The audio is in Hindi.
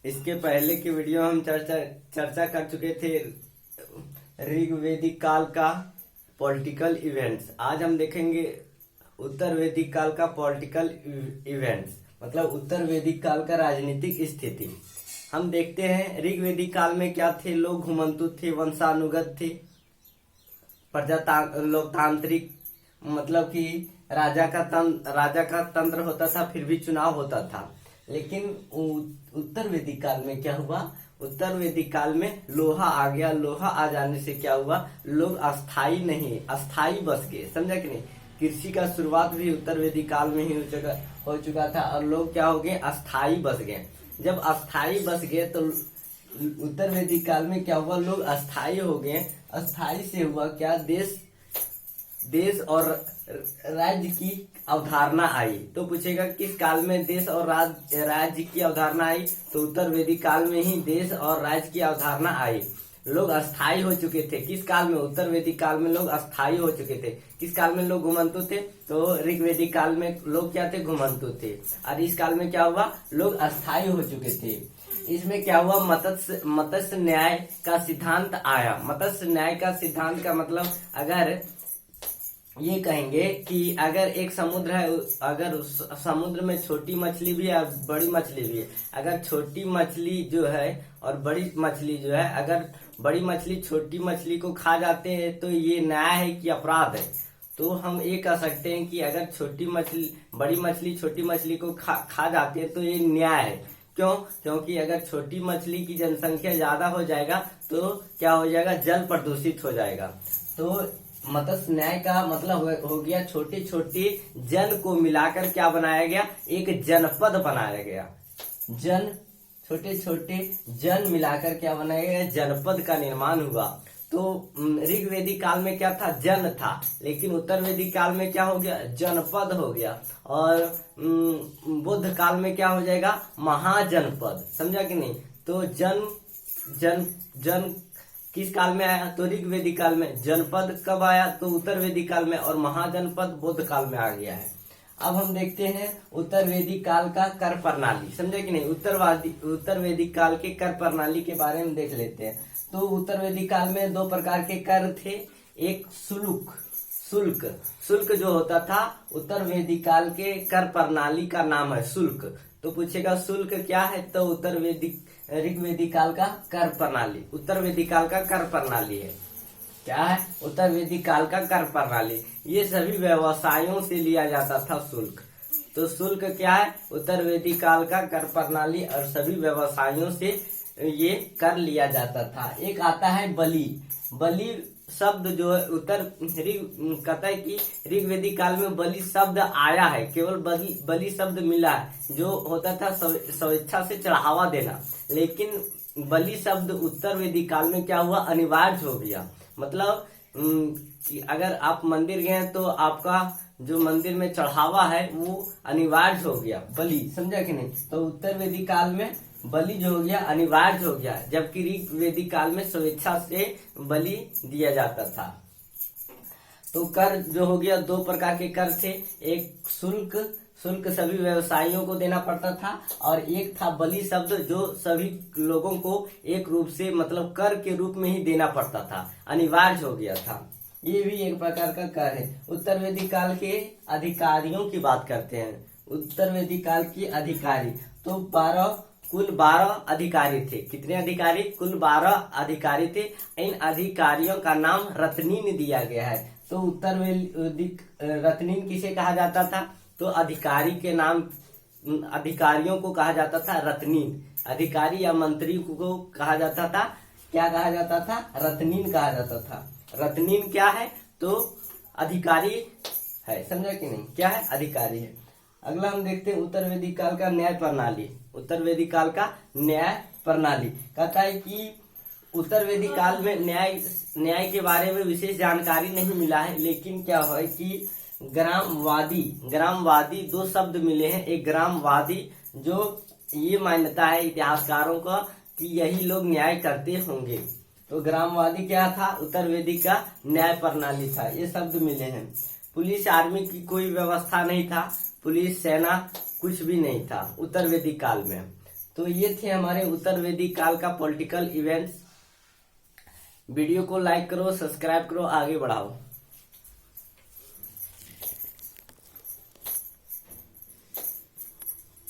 इसके पहले के वीडियो में हम चर्चा कर चुके थे ऋग्वेदिक काल का पॉलिटिकल इवेंट्स। आज हम देखेंगे उत्तर वैदिक काल का पॉलिटिकल इवेंट्स, मतलब उत्तर वैदिक काल का राजनीतिक स्थिति। हम देखते हैं ऋग्वेदिक काल में क्या थे। लोग घुमंतु थे, वंशानुगत थे, लोकतांत्रिक, मतलब कि राजा का तंत्र होता था, फिर भी चुनाव होता था। लेकिन उत्तर वैदिक काल में क्या हुआ? उत्तर वैदिक काल में लोहा आ गया। लोहा आ जाने से क्या हुआ? लोग अस्थाई बस गए। समझा कि नहीं? कृषि का शुरुआत भी उत्तर वैदिक काल में ही हो चुका था और लोग क्या हो गए? अस्थाई बस गए। जब अस्थाई बस गए तो उत्तर वैदिक काल में क्या हुआ? लोग अस्थाई हो गए। अस्थाई से हुआ क्या? देश और राज्य की अवधारणा आई। तो पूछेगा किस काल में देश और राज्य की अवधारणा आई? तो उत्तर वैदिक काल में ही देश और राज्य की अवधारणा आई। लोग अस्थाई हो चुके थे। किस काल में? उत्तर वैदिक काल में लोग अस्थाई हो चुके थे। किस काल में लोग घुमंतु थे? तो ऋग्वेदिक काल में लोग क्या थे? घुमंतु थे। और इस काल में क्या हुआ? लोग अस्थाई हो चुके थे। इसमें क्या हुआ? मत्स्य न्याय का सिद्धांत आया। मत्स्य न्याय का सिद्धांत का मतलब, अगर ये कहेंगे कि अगर एक समुद्र है, अगर उस समुद्र में छोटी मछली भी है, बड़ी मछली भी है, अगर छोटी मछली जो है और बड़ी मछली जो है, अगर बड़ी मछली छोटी मछली को खा जाते हैं तो ये न्याय है कि अपराध है? तो हम ये कह सकते हैं कि अगर बड़ी मछली छोटी मछली को खा जाती है तो ये न्याय है। क्यों? क्योंकि अगर छोटी मछली की जनसंख्या ज्यादा हो जाएगा तो क्या हो जाएगा? जल प्रदूषित हो जाएगा। तो मत्स्य न्याय का मतलब हो गया छोटे छोटे जन को मिलाकर क्या बनाया गया? एक जनपद बनाया गया। छोटे छोटे जन मिलाकर क्या बनाया गया? जनपद का निर्माण हुआ। तो ऋग्वेदिक काल में क्या था? जन था। लेकिन उत्तर वैदिक काल में क्या हो गया? जनपद हो गया। और बुद्ध काल में क्या हो जाएगा? महाजनपद। समझा कि नहीं? तो जन किस काल में आया? तो ऋग्वेदिक काल में। जनपद कब आया? तो उत्तर वैदिक काल में। और महाजनपद बुद्ध काल में आ गया है। अब हम देखते हैं उत्तर वैदिक काल का कर प्रणाली। समझे कि नहीं? उत्तर वैदिक काल के कर प्रणाली के बारे में देख लेते हैं। तो उत्तर वैदिक काल में दो प्रकार के कर थे। एक शुल्क जो होता था, उत्तर वैदिक काल के कर प्रणाली का नाम है शुल्क। तो पूछेगा शुल्क क्या है? तो ऋग्वेदिक काल का कर प्रणाली, उत्तर वैदिक काल का कर प्रणाली है। क्या है? उत्तर वैदिक काल का कर प्रणाली। ये सभी व्यवसायों से लिया जाता था शुल्क। तो शुल्क क्या है? उत्तर वैदिक काल का कर प्रणाली और सभी व्यवसायों से ये कर लिया जाता था। एक आता है बलि शब्द जो है कहता है कि ऋग्वेदिक काल में बलि शब्द आया है। केवल बलि शब्द मिला है, जो होता था स्वेच्छा से चढ़ावा देना। लेकिन बलि शब्द उत्तर वैदिक काल में क्या हुआ? अनिवार्य हो गया। मतलब कि अगर आप मंदिर गए तो आपका जो मंदिर में चढ़ावा है वो अनिवार्य हो गया, बलि। समझा कि नहीं? तो उत्तर वैदिक काल में बलि जो हो गया अनिवार्य हो गया, जबकि ऋग्वेदिक काल में स्वेच्छा से बलि दिया जाता था। तो कर जो हो गया, दो प्रकार के कर थे। एक शुल्क सभी व्यवसायियों को देना पड़ता था, और एक था बलि शब्द, जो सभी लोगों को एक रूप से, मतलब कर के रूप में ही देना पड़ता था, अनिवार्य हो गया था। ये भी एक प्रकार का कर है। उत्तर वैदिक काल के अधिकारियों की बात करते हैं। उत्तर वैदिक काल के अधिकारी तो कुल 12 अधिकारी थे। कितने अधिकारी? कुल 12 अधिकारी थे। इन अधिकारियों का नाम रत्नीन दिया गया है। तो उत्तर वैदिक रत्नीन किसे कहा जाता था? तो अधिकारियों को कहा जाता था रत्नीन। अधिकारी या मंत्री को कहा जाता था, क्या कहा जाता था? रत्नीन कहा जाता था। रत्नीन क्या है? तो अधिकारी है। समझा कि नहीं? क्या है? अधिकारी है। अगला हम देखते हैं उत्तर वैदिक काल का न्याय प्रणाली। उत्तर वैदिक काल का न्याय प्रणाली कहता है कि उत्तर वैदिक काल में न्याय के बारे में विशेष जानकारी नहीं मिला है। लेकिन क्या है कि ग्रामवादी दो शब्द मिले हैं। एक ग्रामवादी, जो ये मान्यता है इतिहासकारों का कि यही लोग न्याय करते होंगे। तो ग्रामवादी क्या था? उत्तर वैदिक का न्याय प्रणाली था। ये शब्द मिले हैं। पुलिस आर्मी की कोई व्यवस्था नहीं था। पुलिस सेना कुछ भी नहीं था उत्तर वैदिक काल में। तो ये थे हमारे उत्तर वैदिक काल का पॉलिटिकल इवेंट्स। वीडियो को लाइक करो, सब्सक्राइब करो, आगे बढ़ाओ।